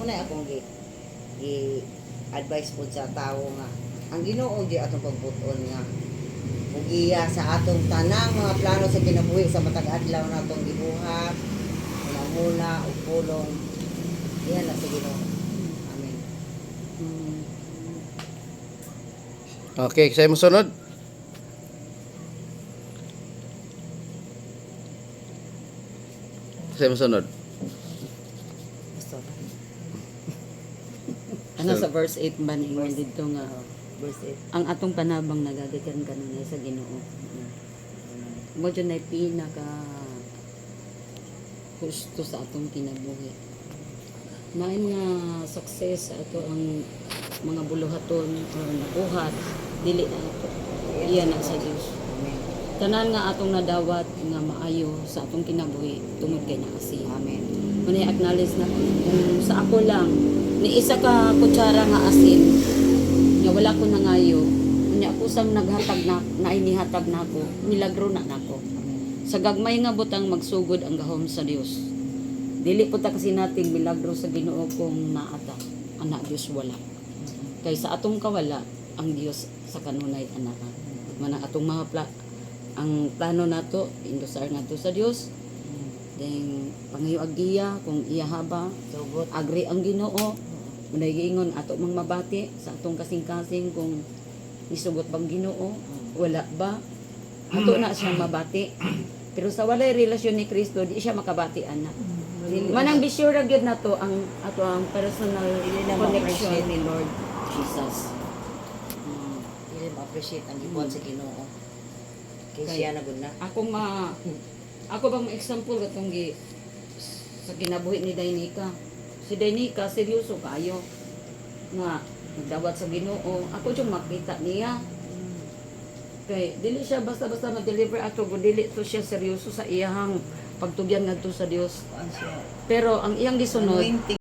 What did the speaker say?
Muna akong advice po sa tao nga ang Ginoo di atong pagbuton nga mugiya sa atong tanang mga plano sa kinabuhi sa matag adlaw natong gibuhat muna ug pulong diha na sa Ginoo. Amen. Okay, saya mo sunod. Saya mo sunod. Basta Ano sa verse 8 ba ningon dito nga verse ang atong panabang nagagikan kanunay sa Ginoo. Mo jud nay pinaka gusto sa atong kinabuhi. Main nga success sa ato ang mga buluhaton or nabuhat dili na ato. Iyan na sa Dios. Amen. Tanan nga atong nadawat nga maayo sa atong kinabuhi tungod kay na kasi. Amen. Muna acknowledge na kung sa ako lang ni isa ka kutsara nga asin nga wala ko nangayo unya ako sang naghatag na nainihatag nako milagro na nako sa gagmay nga butang magsugod ang gahom sa Dios dili po ta kasi nating milagro sa Ginoo kung naata ana Dios wala kay sa atong kawala ang Dios sa kanunay ana man atong mga ang plano nato indosar nato sa Dios ding pangayo agiya kung iya haba Sugot. agri ang Ginoo unay giingon ato mang mabati sa atong kasing-kasing kung isugot bang Ginoo wala ba ato na siya mabati pero sa walay relasyon ni Kristo di siya makabati ana manang be sure ra gyud nato ang ato ang personal connection ni Lord Jesus. Dili ma-appreciate ang gibuhat sa Ginoo. Kay siya na gud na. Ako bang example katong sa kinabuhi ni Dainica. Si Dainica seryoso kayo nga nagdawat sa Ginoo. Ako yung makita niya. Kay dili siya basta-basta ma-deliver ato, dili to siya seryoso sa iyang pagtugyan ngadto sa Dios. Kuan siya. Pero ang iyang gisunod Anointing.